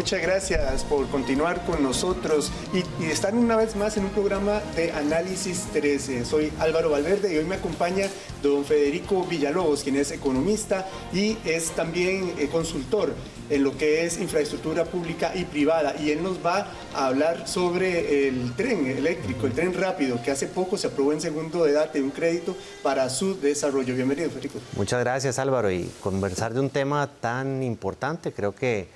muchas gracias por continuar con nosotros y estar una vez más en un programa de Análisis 13. Soy Álvaro Valverde y hoy me acompaña don Federico Villalobos, quien es economista y es también consultor en lo que es infraestructura pública y privada, y él nos va a hablar sobre el tren eléctrico, el tren rápido, que hace poco se aprobó en segundo debate un crédito para su desarrollo. Bienvenido, Federico. Muchas gracias, Álvaro, y conversar de un tema tan importante, creo que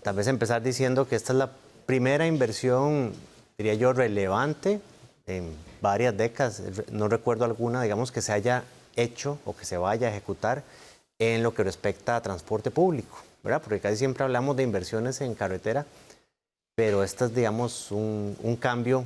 tal vez empezar diciendo que esta es la primera inversión, diría yo, relevante en varias décadas, no recuerdo alguna, digamos, que se haya hecho o que se vaya a ejecutar en lo que respecta a transporte público, ¿verdad? Porque casi siempre hablamos de inversiones en carretera, pero esta es, digamos, un cambio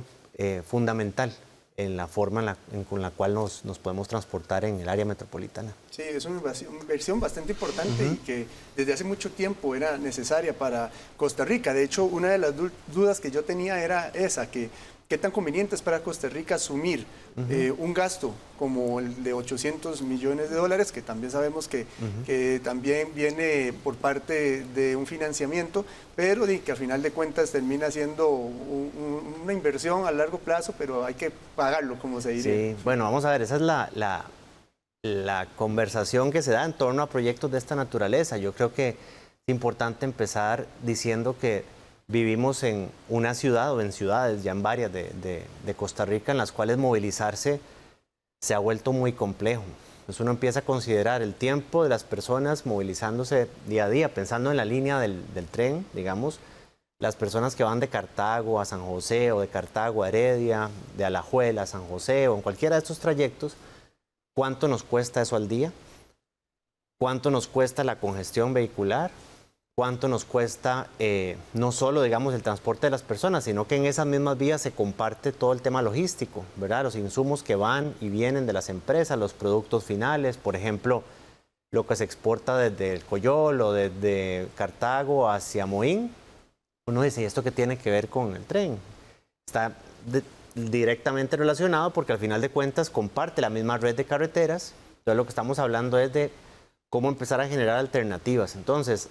fundamental en la forma con la cual nos podemos transportar en el área metropolitana. Sí, es una inversión bastante importante y que desde hace mucho tiempo era necesaria para Costa Rica. De hecho, una de las dudas que yo tenía era esa, que qué tan conveniente es para Costa Rica asumir un gasto como el de 800 millones de dólares, que también sabemos que también viene por parte de un financiamiento, pero que al final de cuentas termina siendo una inversión a largo plazo, pero hay que pagarlo, como se diría. Sí, bueno, vamos a ver, esa es la conversación que se da en torno a proyectos de esta naturaleza. Yo creo que es importante empezar diciendo que vivimos en una ciudad o en ciudades, ya en varias de Costa Rica, en las cuales movilizarse se ha vuelto muy complejo. Entonces uno empieza a considerar el tiempo de las personas movilizándose día a día, pensando en la línea del tren, digamos, las personas que van de Cartago a San José o de Cartago a Heredia, de Alajuela a San José o en cualquiera de estos trayectos, ¿cuánto nos cuesta eso al día? ¿Cuánto nos cuesta la congestión vehicular? ¿Cuánto nos cuesta no solo, digamos, el transporte de las personas, sino que en esas mismas vías se comparte todo el tema logístico, ¿verdad? Los insumos que van y vienen de las empresas, los productos finales, por ejemplo, lo que se exporta desde el Coyol o desde Cartago hacia Moín. Uno dice, ¿y esto qué tiene que ver con el tren? Está directamente relacionado porque al final de cuentas comparte la misma red de carreteras. Entonces lo que estamos hablando es de cómo empezar a generar alternativas. Entonces,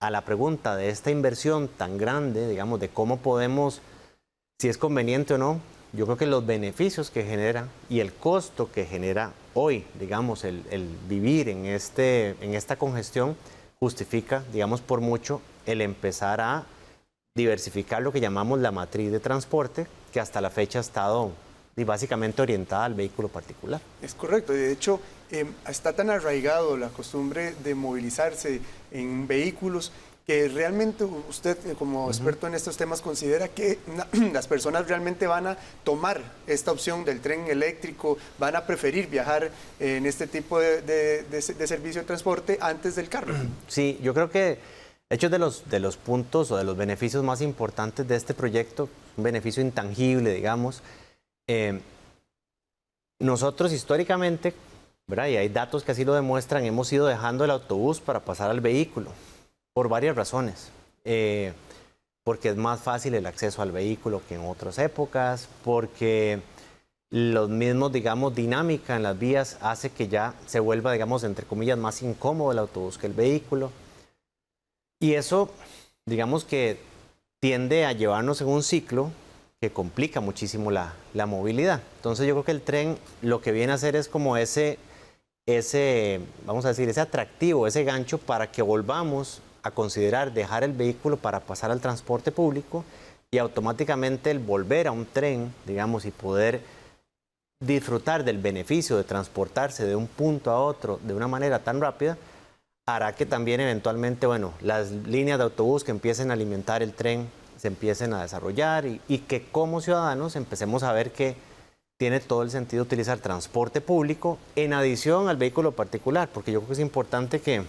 a la pregunta de esta inversión tan grande, digamos, de cómo podemos, si es conveniente o no, yo creo que los beneficios que genera y el costo que genera hoy, digamos, el vivir en esta congestión, justifica, digamos, por mucho el empezar a diversificar lo que llamamos la matriz de transporte, que hasta la fecha ha estado básicamente orientada al vehículo particular. Es correcto, de hecho está tan arraigado la costumbre de movilizarse en vehículos que realmente usted como experto en estos temas considera que las personas realmente van a tomar esta opción del tren eléctrico, van a preferir viajar en este tipo de servicio de transporte antes del carro. Sí, yo creo que de hecho de los puntos o de los beneficios más importantes de este proyecto, un beneficio intangible, digamos, nosotros históricamente, ¿verdad? Y hay datos que así lo demuestran, hemos ido dejando el autobús para pasar al vehículo por varias razones. Porque es más fácil el acceso al vehículo que en otras épocas, porque los mismos, digamos, dinámica en las vías hace que ya se vuelva, digamos, entre comillas, más incómodo el autobús que el vehículo. Y eso, digamos que tiende a llevarnos en un ciclo que complica muchísimo la movilidad. Entonces yo creo que el tren lo que viene a hacer es como ese, vamos a decir, ese atractivo, ese gancho para que volvamos a considerar dejar el vehículo para pasar al transporte público y automáticamente el volver a un tren, digamos, y poder disfrutar del beneficio de transportarse de un punto a otro de una manera tan rápida, hará que también eventualmente, bueno, las líneas de autobús que empiecen a alimentar el tren se empiecen a desarrollar y que como ciudadanos empecemos a ver que tiene todo el sentido utilizar transporte público en adición al vehículo particular, porque yo creo que es importante que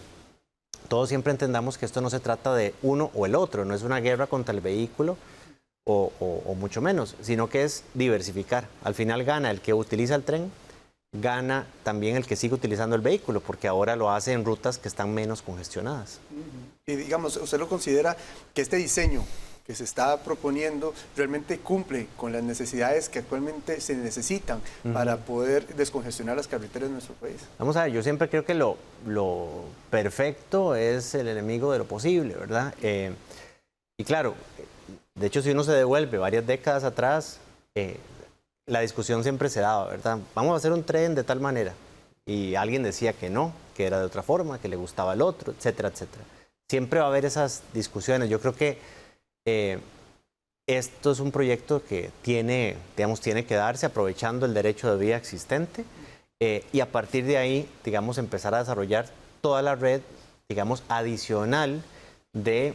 todos siempre entendamos que esto no se trata de uno o el otro, no es una guerra contra el vehículo o mucho menos, sino que es diversificar. Al final gana el que utiliza el tren, gana también el que sigue utilizando el vehículo, porque ahora lo hace en rutas que están menos congestionadas. Y digamos, ¿usted lo considera que este diseño que se está proponiendo realmente cumple con las necesidades que actualmente se necesitan para poder descongestionar las carreteras de nuestro país? Vamos a ver, yo siempre creo que lo perfecto es el enemigo de lo posible, ¿verdad? Y claro, de hecho, si uno se devuelve varias décadas atrás, la discusión siempre se daba, ¿verdad? Vamos a hacer un tren de tal manera. Y alguien decía que no, que era de otra forma, que le gustaba el otro, etcétera, etcétera. Siempre va a haber esas discusiones. Yo creo que esto es un proyecto que tiene, digamos, tiene que darse aprovechando el derecho de vía existente y a partir de ahí, digamos, empezar a desarrollar toda la red, digamos, adicional de,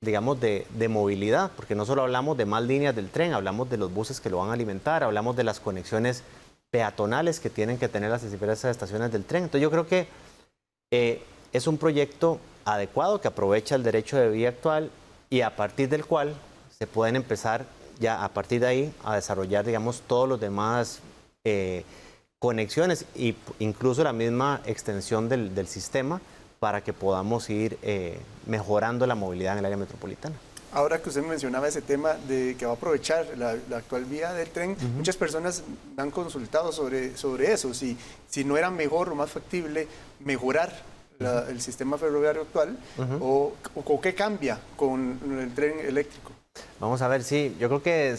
digamos, de movilidad, porque no solo hablamos de más líneas del tren, hablamos de los buses que lo van a alimentar, hablamos de las conexiones peatonales que tienen que tener las diversas estaciones del tren. Entonces yo creo que es un proyecto adecuado que aprovecha el derecho de vía actual y a partir del cual se pueden empezar ya a partir de ahí a desarrollar, digamos, todos los demás conexiones e incluso la misma extensión del sistema para que podamos ir mejorando la movilidad en el área metropolitana. Ahora que usted mencionaba ese tema de que va a aprovechar la actual vía del tren, muchas personas me han consultado sobre eso, si no era mejor o más factible mejorar el sistema ferroviario actual o qué cambia con el tren eléctrico. Vamos a ver, sí, yo creo que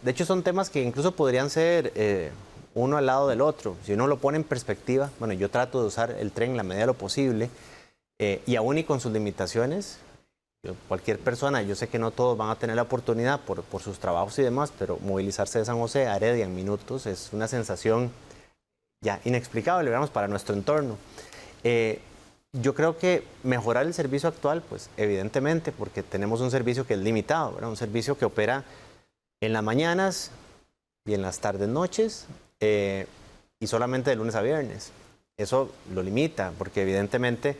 de hecho son temas que incluso podrían ser uno al lado del otro. Si uno lo pone en perspectiva, bueno, yo trato de usar el tren en la medida de lo posible y aún y con sus limitaciones, cualquier persona, yo sé que no todos van a tener la oportunidad por sus trabajos y demás, pero movilizarse de San José a Heredia en minutos es una sensación ya inexplicable, digamos, para nuestro entorno. Yo creo que mejorar el servicio actual, pues evidentemente, porque tenemos un servicio que es limitado, ¿verdad? Un servicio que opera en las mañanas y en las tardes, noches, y solamente de lunes a viernes. Eso lo limita, porque evidentemente,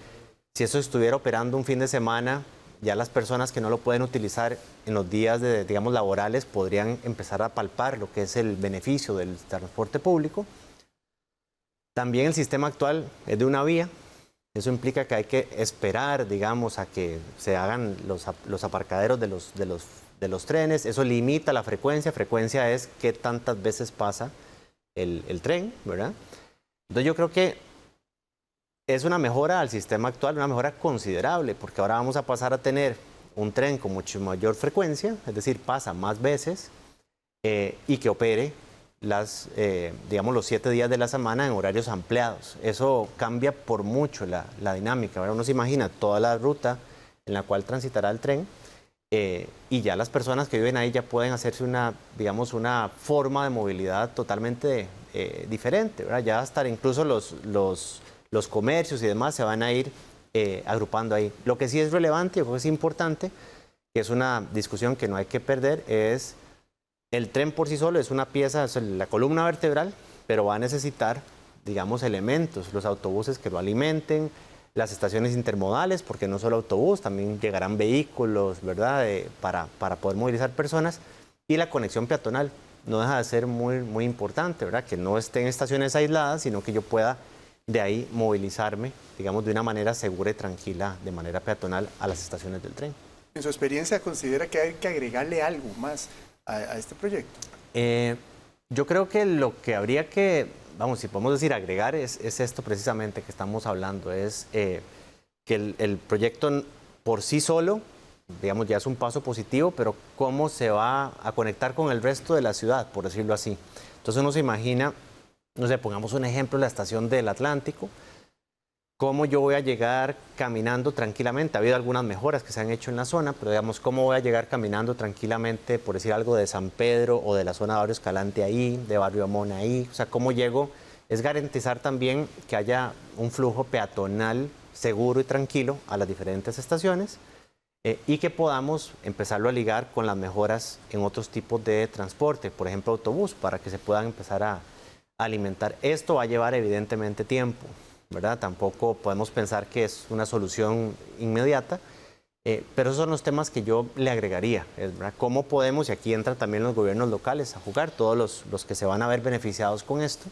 si eso estuviera operando un fin de semana, ya las personas que no lo pueden utilizar en los días digamos, laborales podrían empezar a palpar lo que es el beneficio del transporte público. También el sistema actual es de una vía. Eso implica que hay que esperar, digamos, a que se hagan los aparcaderos de los trenes. Eso limita la frecuencia. Frecuencia es qué tantas veces pasa el tren, ¿verdad? Entonces yo creo que es una mejora al sistema actual, una mejora considerable, porque ahora vamos a pasar a tener un tren con mucho mayor frecuencia, es decir, pasa más veces y que opere digamos, los 7 días de la semana en horarios ampliados. Eso cambia por mucho la dinámica. Ahora uno se imagina toda la ruta en la cual transitará el tren y ya las personas que viven ahí ya pueden hacerse digamos, una forma de movilidad totalmente diferente, ¿verdad? Ya hasta incluso los comercios y demás se van a ir agrupando ahí. Lo que sí es relevante, yo creo que es importante, que es una discusión que no hay que perder, es el tren por sí solo es una pieza, es la columna vertebral, pero va a necesitar, digamos, elementos, los autobuses que lo alimenten, las estaciones intermodales, porque no solo autobús, también llegarán vehículos, ¿verdad?, para poder movilizar personas, y la conexión peatonal no deja de ser muy, muy importante, ¿verdad?, que no esté en estaciones aisladas, sino que yo pueda de ahí movilizarme, digamos, de una manera segura y tranquila, de manera peatonal, a las estaciones del tren. En su experiencia, ¿considera que hay que agregarle algo más a este proyecto? Yo creo que lo que habría que, vamos, si podemos decir agregar, es esto precisamente que estamos hablando, es que el proyecto por sí solo, digamos, ya es un paso positivo, pero cómo se va a conectar con el resto de la ciudad, por decirlo así. Entonces uno se imagina, no sé, pongamos un ejemplo, la estación del Atlántico, cómo yo voy a llegar caminando tranquilamente. Ha habido algunas mejoras que se han hecho en la zona, pero digamos, cómo voy a llegar caminando tranquilamente, por decir algo, de San Pedro o de la zona de Barrio Escalante ahí, de Barrio Amón ahí. O sea, cómo llego, es garantizar también que haya un flujo peatonal seguro y tranquilo a las diferentes estaciones y que podamos empezarlo a ligar con las mejoras en otros tipos de transporte, por ejemplo, autobús, para que se puedan empezar a alimentar. Esto va a llevar evidentemente tiempo, ¿verdad? Tampoco podemos pensar que es una solución inmediata, pero esos son los temas que yo le agregaría, ¿verdad? ¿Cómo podemos, y aquí entran también los gobiernos locales a jugar, todos los que se van a ver beneficiados con esto,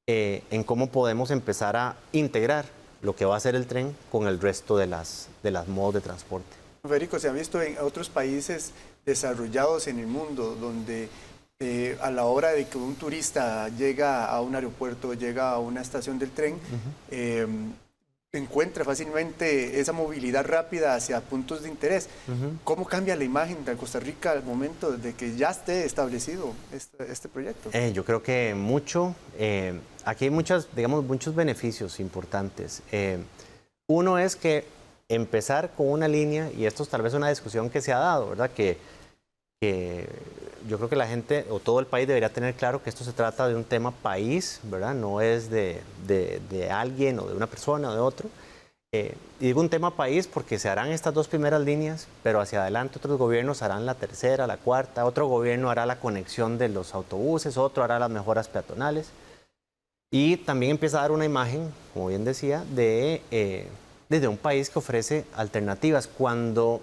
en cómo podemos empezar a integrar lo que va a ser el tren con el resto de las modos de transporte? Federico, se ha visto en otros países desarrollados en el mundo donde a la hora de que un turista llega a un aeropuerto, llega a una estación del tren, encuentra fácilmente esa movilidad rápida hacia puntos de interés. ¿Cómo cambia la imagen de Costa Rica al momento de que ya esté establecido este proyecto? Yo creo que mucho, aquí hay muchos beneficios importantes. Uno es que empezar con una línea, y esto es tal vez una discusión que se ha dado, ¿verdad? Que yo creo que la gente o todo el país debería tener claro que esto se trata de un tema país, ¿verdad? No es de alguien o de una persona o de otro. Y digo un tema país porque se harán estas dos primeras líneas, pero hacia adelante otros gobiernos harán la tercera, la cuarta, otro gobierno hará la conexión de los autobuses, otro hará las mejoras peatonales. Y también empieza a dar una imagen, como bien decía, desde un país que ofrece alternativas. Cuando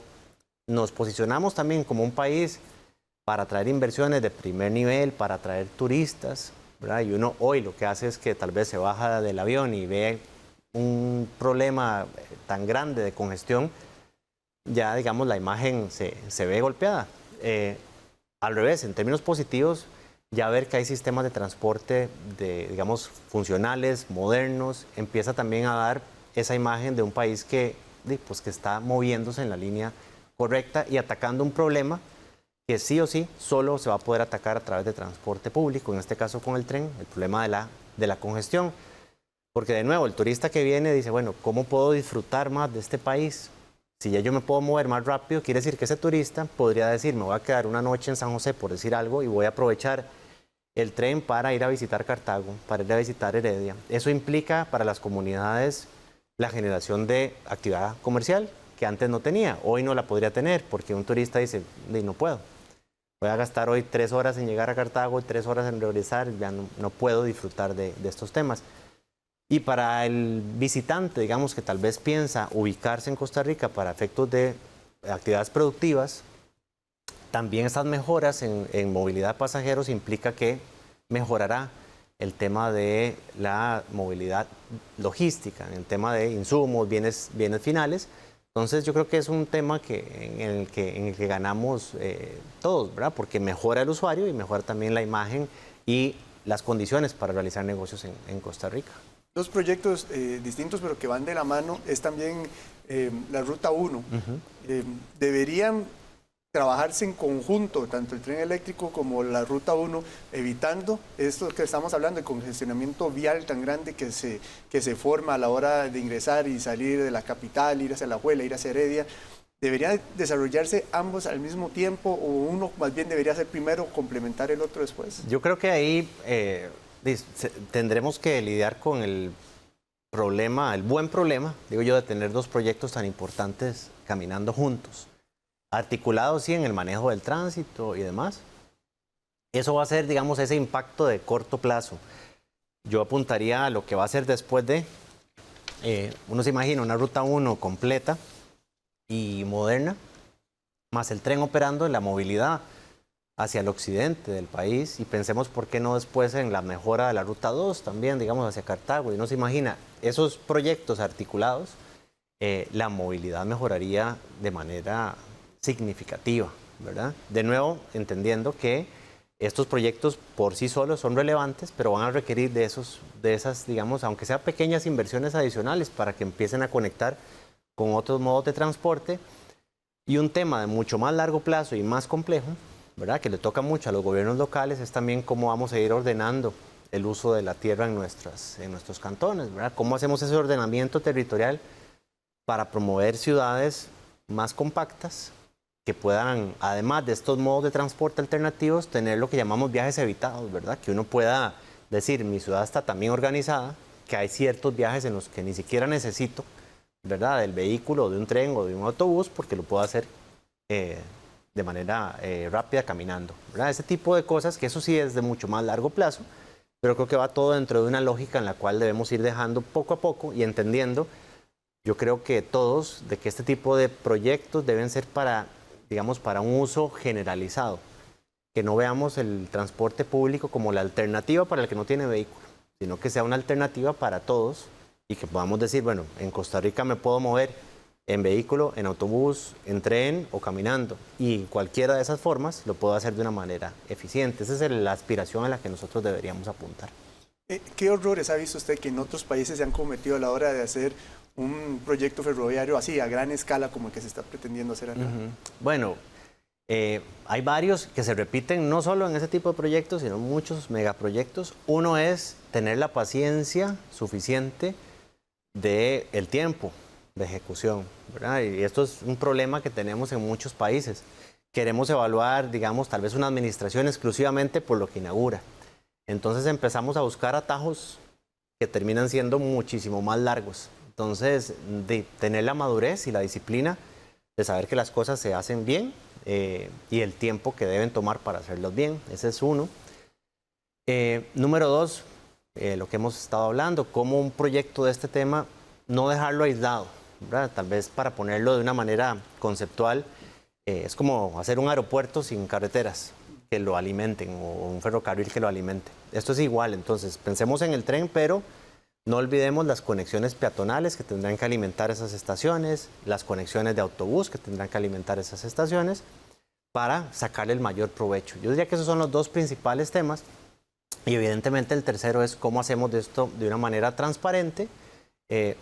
nos posicionamos también como un país para atraer inversiones de primer nivel, para atraer turistas, ¿verdad? Y uno hoy lo que hace es que tal vez se baja del avión y ve un problema tan grande de congestión, ya digamos la imagen se ve golpeada. Al revés, en términos positivos, ya ver que hay sistemas de transporte digamos, funcionales, modernos, empieza también a dar esa imagen de un país que está moviéndose en la línea correcta y atacando un problema que sí o sí solo se va a poder atacar a través de transporte público, en este caso con el tren, el problema de la congestión. Porque de nuevo, el turista que viene dice, bueno, ¿cómo puedo disfrutar más de este país? Si ya yo me puedo mover más rápido, quiere decir que ese turista podría decir, me voy a quedar una noche en San José, por decir algo, y voy a aprovechar el tren para ir a visitar Cartago, para ir a visitar Heredia. Eso implica para las comunidades la generación de actividad comercial que antes no tenía, hoy no la podría tener, porque un turista dice, no puedo. Voy a gastar hoy 3 horas en llegar a Cartago y 3 horas en regresar, ya no puedo disfrutar de estos temas. Y para el visitante, digamos, que tal vez piensa ubicarse en Costa Rica para efectos de actividades productivas, también estas mejoras en movilidad de pasajeros implica que mejorará el tema de la movilidad logística, en el tema de insumos, bienes finales. Entonces yo creo que es un tema en el que ganamos todos, ¿verdad? Porque mejora el usuario y mejora también la imagen y las condiciones para realizar negocios en Costa Rica. Dos proyectos distintos pero que van de la mano es también la Ruta 1. Deberían trabajarse en conjunto, tanto el tren eléctrico como la Ruta 1, evitando esto que estamos hablando, el congestionamiento vial tan grande que se forma a la hora de ingresar y salir de la capital, ir hacia La Alajuela, ir hacia Heredia. ¿Deberían desarrollarse ambos al mismo tiempo o uno más bien debería ser primero, complementar el otro después? Yo creo que ahí tendremos que lidiar con el problema, el buen problema, digo yo, de tener dos proyectos tan importantes caminando juntos. Articulados, sí, en el manejo del tránsito y demás. Eso va a ser, digamos, ese impacto de corto plazo. Yo apuntaría a lo que va a ser después de, uno se imagina una Ruta 1 completa y moderna, más el tren operando en la movilidad hacia el occidente del país, y pensemos por qué no después en la mejora de la Ruta 2 también, digamos, hacia Cartago. Y uno se imagina esos proyectos articulados, la movilidad mejoraría de manera significativa, ¿verdad? De nuevo, entendiendo que estos proyectos por sí solos son relevantes, pero van a requerir de esas, digamos, aunque sean pequeñas inversiones adicionales para que empiecen a conectar con otros modos de transporte. Y un tema de mucho más largo plazo y más complejo, ¿verdad?, que le toca mucho a los gobiernos locales, es también cómo vamos a ir ordenando el uso de la tierra en nuestros cantones, ¿verdad? Cómo hacemos ese ordenamiento territorial para promover ciudades más compactas, que puedan, además de estos modos de transporte alternativos, tener lo que llamamos viajes evitados, ¿verdad? Que uno pueda decir, mi ciudad está tan bien organizada que hay ciertos viajes en los que ni siquiera necesito, ¿verdad?, del vehículo, de un tren o de un autobús, porque lo puedo hacer de manera rápida caminando, ¿verdad? Ese tipo de cosas, que eso sí es de mucho más largo plazo, pero creo que va todo dentro de una lógica en la cual debemos ir dejando poco a poco y entendiendo, yo creo que todos, de que este tipo de proyectos deben ser para un uso generalizado, que no veamos el transporte público como la alternativa para el que no tiene vehículo, sino que sea una alternativa para todos y que podamos decir, bueno, en Costa Rica me puedo mover en vehículo, en autobús, en tren o caminando, y cualquiera de esas formas lo puedo hacer de una manera eficiente. Esa es la aspiración a la que nosotros deberíamos apuntar. ¿Qué errores ha visto usted que en otros países se han cometido a la hora de hacer un proyecto ferroviario así, a gran escala, como el que se está pretendiendo hacer acá? Bueno, hay varios que se repiten no solo en ese tipo de proyectos, sino en muchos megaproyectos. Uno es tener la paciencia suficiente del tiempo de ejecución, ¿verdad? Y esto es un problema que tenemos en muchos países. Queremos evaluar, digamos, tal vez una administración exclusivamente por lo que inaugura. Entonces empezamos a buscar atajos que terminan siendo muchísimo más largos. Entonces, de tener la madurez y la disciplina de saber que las cosas se hacen bien y el tiempo que deben tomar para hacerlos bien. Ese es uno. Número dos, lo que hemos estado hablando, como un proyecto de este tema, no dejarlo aislado, ¿verdad? Tal vez para ponerlo de una manera conceptual, es como hacer un aeropuerto sin carreteras que lo alimenten o un ferrocarril que lo alimente. Esto es igual, entonces pensemos en el tren, pero no olvidemos las conexiones peatonales que tendrán que alimentar esas estaciones, las conexiones de autobús que tendrán que alimentar esas estaciones para sacarle el mayor provecho. Yo diría que esos son los dos principales temas y evidentemente el tercero es cómo hacemos de esto de una manera transparente,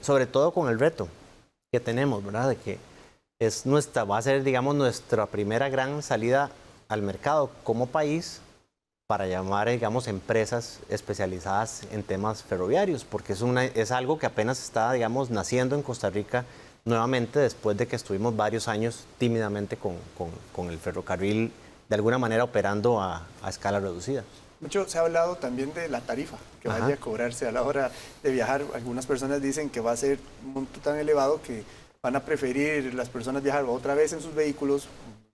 sobre todo con el reto que tenemos, ¿verdad? De que va a ser, digamos, nuestra primera gran salida al mercado como país para llamar, digamos, empresas especializadas en temas ferroviarios, porque es algo que apenas está, digamos, naciendo en Costa Rica nuevamente después de que estuvimos varios años tímidamente con el ferrocarril de alguna manera operando a escala reducida. Mucho se ha hablado también de la tarifa que vaya a cobrarse a la hora de viajar. Algunas personas dicen que va a ser un monto tan elevado que van a preferir las personas viajar otra vez en sus vehículos,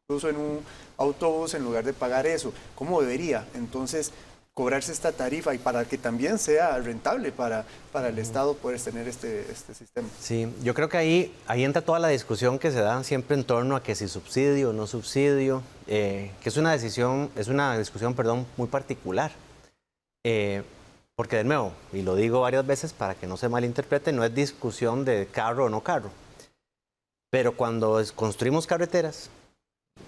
incluso en un autobús, en lugar de pagar eso. ¿Cómo debería entonces cobrarse esta tarifa y para que también sea rentable para el Estado poder tener este sistema? Sí, yo creo que ahí entra toda la discusión que se da siempre en torno a que si subsidio o no subsidio, que es una discusión, perdón, muy particular. Porque de nuevo, y lo digo varias veces para que no se malinterprete, no es discusión de carro o no carro. Pero cuando construimos carreteras,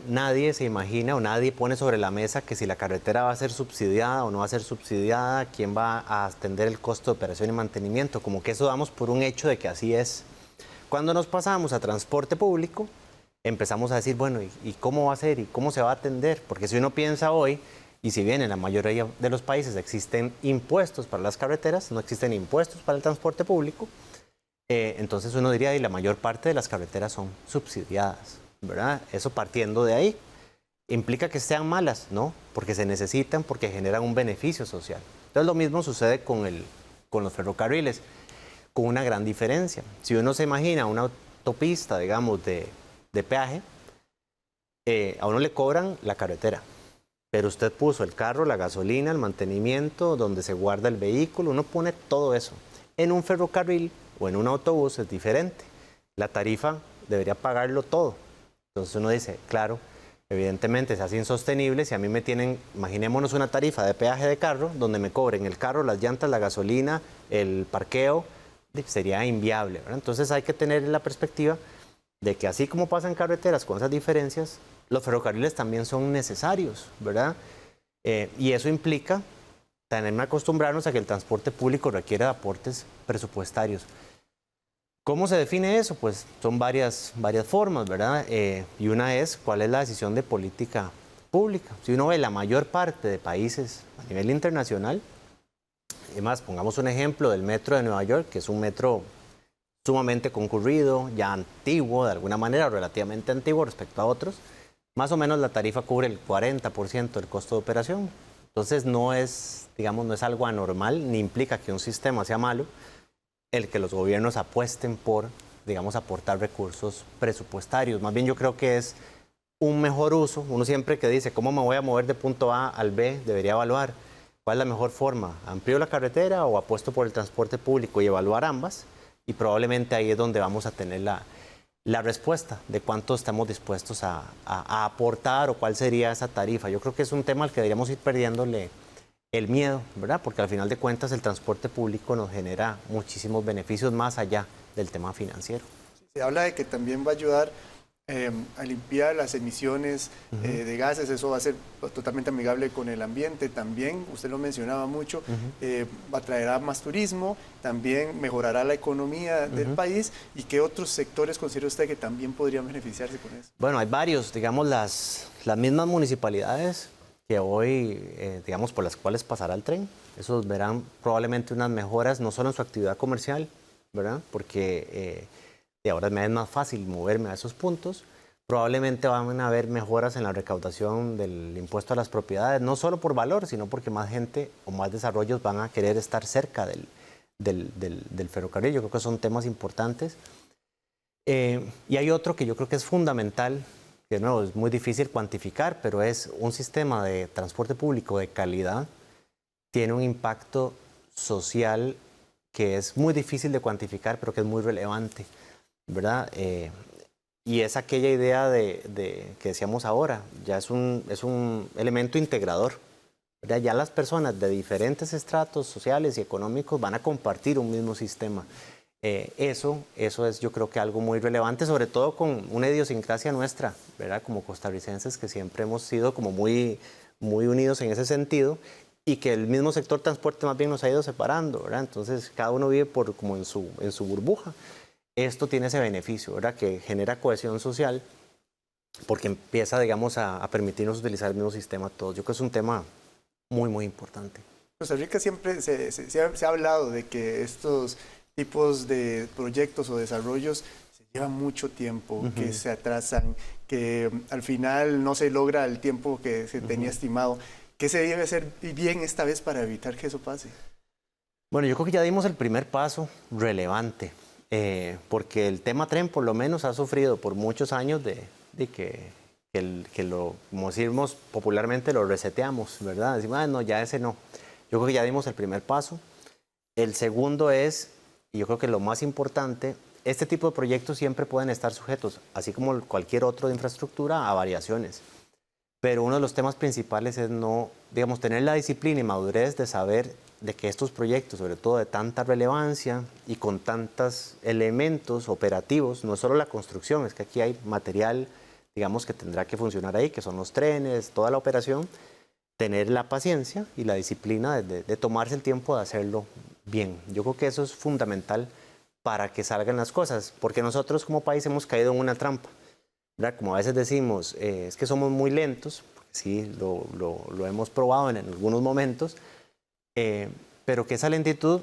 nadie se imagina o nadie pone sobre la mesa que si la carretera va a ser subsidiada o no va a ser subsidiada, quién va a atender el costo de operación y mantenimiento, como que eso damos por un hecho de que así es. Cuando nos pasamos a transporte público, empezamos a decir, bueno, ¿y cómo va a ser? ¿Y cómo se va a atender? Porque si uno piensa hoy, y si bien en la mayoría de los países existen impuestos para las carreteras, no existen impuestos para el transporte público, entonces uno diría, y la mayor parte de las carreteras son subsidiadas, ¿verdad? Eso partiendo de ahí. ¿Implica que sean malas? No, porque se necesitan, porque generan un beneficio social. Entonces lo mismo sucede con los ferrocarriles, con una gran diferencia. Si uno se imagina una autopista, digamos, de peaje, a uno le cobran la carretera, pero usted puso el carro, la gasolina, el mantenimiento, donde se guarda el vehículo, uno pone todo eso. En un ferrocarril o en un autobús es diferente. La tarifa debería pagarlo todo. Entonces uno dice, claro, evidentemente se hace insostenible si a mí me tienen, imaginémonos una tarifa de peaje de carro, donde me cobren el carro, las llantas, la gasolina, el parqueo, sería inviable, ¿verdad? Entonces hay que tener la perspectiva de que así como pasa en carreteras con esas diferencias, los ferrocarriles también son necesarios, ¿verdad? Y eso implica también acostumbrarnos a que el transporte público requiere de aportes presupuestarios. ¿Cómo se define eso? Pues son varias formas, ¿verdad? Y una es cuál es la decisión de política pública. Si uno ve la mayor parte de países a nivel internacional, además pongamos un ejemplo del metro de Nueva York, que es un metro sumamente concurrido, ya antiguo de alguna manera, relativamente antiguo respecto a otros, más o menos la tarifa cubre el 40% del costo de operación. Entonces no es, digamos, no es algo anormal, ni implica que un sistema sea malo, el que los gobiernos apuesten por, digamos, aportar recursos presupuestarios. Más bien yo creo que es un mejor uso. Uno siempre que dice, ¿cómo me voy a mover de punto A al B? Debería evaluar cuál es la mejor forma. ¿Amplío la carretera o apuesto por el transporte público? Y evaluar ambas. Y probablemente ahí es donde vamos a tener la respuesta de cuánto estamos dispuestos a aportar o cuál sería esa tarifa. Yo creo que es un tema al que deberíamos ir perdiéndole el miedo, ¿verdad? Porque al final de cuentas el transporte público nos genera muchísimos beneficios más allá del tema financiero. Se habla de que también va a ayudar a limpiar las emisiones de gases. Eso va a ser totalmente amigable con el ambiente. También, usted lo mencionaba mucho, atraerá más turismo, también mejorará la economía del país. ¿Y qué otros sectores considera usted que también podrían beneficiarse con eso? Bueno, hay varios, digamos, las mismas municipalidades que hoy, digamos, por las cuales pasará el tren. Esos verán probablemente unas mejoras, no solo en su actividad comercial, ¿verdad? Porque y ahora me es más fácil moverme a esos puntos. Probablemente van a haber mejoras en la recaudación del impuesto a las propiedades, no solo por valor, sino porque más gente o más desarrollos van a querer estar cerca del ferrocarril. Yo creo que son temas importantes. Y hay otro que yo creo que es fundamental, que no es muy difícil cuantificar, pero es un sistema de transporte público de calidad. Tiene un impacto social que es muy difícil de cuantificar, pero que es muy relevante, ¿verdad? Y es aquella idea que decíamos ahora, ya es un elemento integrador, ¿verdad? Ya las personas de diferentes estratos sociales y económicos van a compartir un mismo sistema. Eso es, yo creo que algo muy relevante, sobre todo con una idiosincrasia nuestra, ¿verdad? Como costarricenses, que siempre hemos sido como muy, muy unidos en ese sentido, y que el mismo sector transporte más bien nos ha ido separando, ¿verdad? Entonces cada uno vive como en su burbuja. Esto tiene ese beneficio, ¿verdad? Que genera cohesión social porque empieza, digamos, a permitirnos utilizar el mismo sistema todos. Yo creo que es un tema muy, muy importante. Costa Rica siempre se ha hablado de que estos tipos de proyectos o desarrollos se llevan mucho tiempo, que se atrasan, que al final no se logra el tiempo que se tenía estimado. ¿Qué se debe hacer bien esta vez para evitar que eso pase? Bueno, yo creo que ya dimos el primer paso relevante. Porque el tema tren por lo menos ha sufrido por muchos años de que lo, como decimos popularmente, lo reseteamos, ¿verdad? Decimos, no, ya ese no. Yo creo que ya dimos el primer paso. El segundo es, y yo creo que lo más importante, este tipo de proyectos siempre pueden estar sujetos, así como cualquier otro de infraestructura, a variaciones. Pero uno de los temas principales es no, digamos, tener la disciplina y madurez de saber de que estos proyectos, sobre todo de tanta relevancia y con tantos elementos operativos, no es solo la construcción, es que aquí hay material, digamos, que tendrá que funcionar ahí, que son los trenes, toda la operación, tener la paciencia y la disciplina de tomarse el tiempo de hacerlo bien. Yo creo que eso es fundamental para que salgan las cosas, porque nosotros como país hemos caído en una trampa, ¿verdad? Como a veces decimos, es que somos muy lentos, sí, lo hemos probado en algunos momentos, pero que esa lentitud,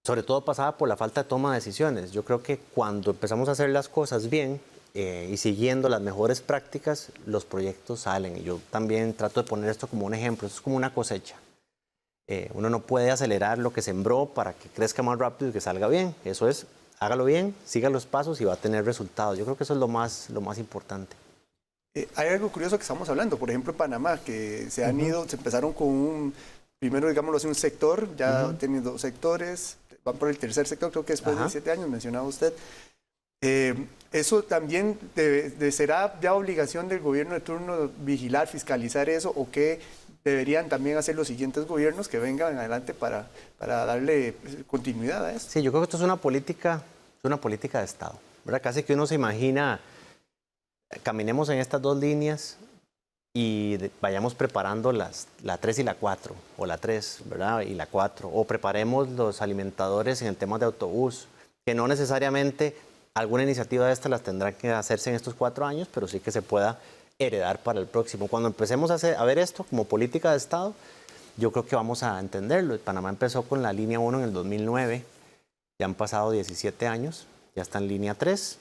sobre todo pasaba por la falta de toma de decisiones. Yo creo que cuando empezamos a hacer las cosas bien y siguiendo las mejores prácticas, los proyectos salen. Y yo también trato de poner esto como un ejemplo, esto es como una cosecha. Uno no puede acelerar lo que sembró para que crezca más rápido y que salga bien. Eso es, hágalo bien, siga los pasos y va a tener resultados. Yo creo que eso es lo más importante. Hay algo curioso que estamos hablando, por ejemplo, en Panamá, que se han ido, se empezaron con primero, digámoslo así, un sector, ya tienen 2 sectores, van por el tercer sector, creo que después de 7 años, mencionaba usted. ¿Eso también será ya obligación del gobierno de turno vigilar, fiscalizar eso, o qué deberían también hacer los siguientes gobiernos que vengan adelante para darle continuidad a esto? Sí, yo creo que esto es una política de Estado, ¿verdad? Casi que uno se imagina, caminemos en estas 2 líneas y vayamos preparando la 3 y la 4, o la 3, ¿verdad? Y la 4, o preparemos los alimentadores en el tema de autobús, que no necesariamente alguna iniciativa de estas las tendrá que hacerse en estos 4 años, pero sí que se pueda heredar para el próximo. Cuando empecemos a ver esto como política de Estado, yo creo que vamos a entenderlo. Panamá empezó con la línea 1 en el 2009, ya han pasado 17 años, ya está en línea 3,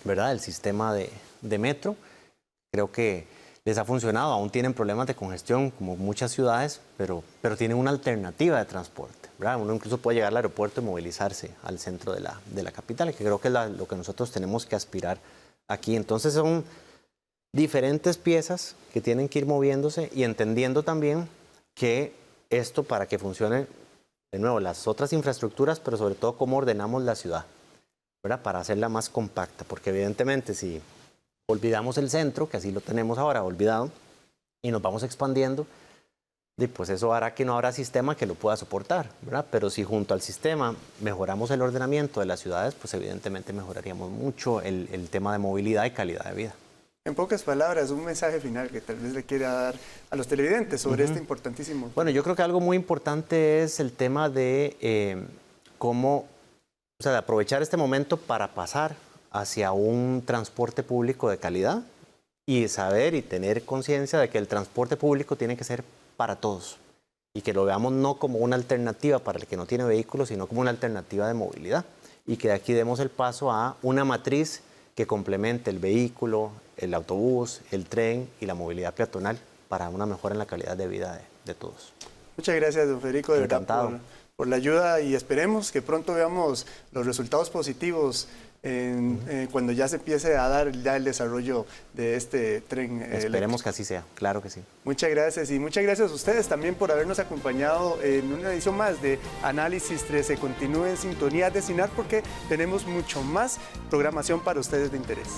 ¿verdad? El sistema de metro, creo que les ha funcionado, aún tienen problemas de congestión como muchas ciudades, pero tienen una alternativa de transporte, ¿verdad? Uno incluso puede llegar al aeropuerto y movilizarse al centro de la capital, que creo que es lo que nosotros tenemos que aspirar aquí. Entonces son diferentes piezas que tienen que ir moviéndose y entendiendo también que esto, para que funcione, de nuevo, las otras infraestructuras, pero sobre todo cómo ordenamos la ciudad, ¿verdad? Para hacerla más compacta, porque evidentemente si olvidamos el centro, que así lo tenemos ahora olvidado, y nos vamos expandiendo, y pues eso hará que no habrá sistema que lo pueda soportar, ¿verdad? Pero si junto al sistema mejoramos el ordenamiento de las ciudades, pues evidentemente mejoraríamos mucho el tema de movilidad y calidad de vida. En pocas palabras, un mensaje final que tal vez le quiera dar a los televidentes sobre este importantísimo. Bueno, yo creo que algo muy importante es el tema de cómo, o sea, de aprovechar este momento para pasar hacia un transporte público de calidad y saber y tener conciencia de que el transporte público tiene que ser para todos y que lo veamos no como una alternativa para el que no tiene vehículo, sino como una alternativa de movilidad y que de aquí demos el paso a una matriz que complemente el vehículo, el autobús, el tren y la movilidad peatonal para una mejora en la calidad de vida de todos. Muchas gracias, don Federico, de Encantado. verdad, por la ayuda y esperemos que pronto veamos los resultados positivos cuando ya se empiece a dar ya el desarrollo de este tren Esperemos eléctrico. que así sea, claro que sí. Muchas gracias y muchas gracias a ustedes también por habernos acompañado en una edición más de Análisis 13. Continúen en sintonía de CINAR porque tenemos mucho más programación para ustedes de interés.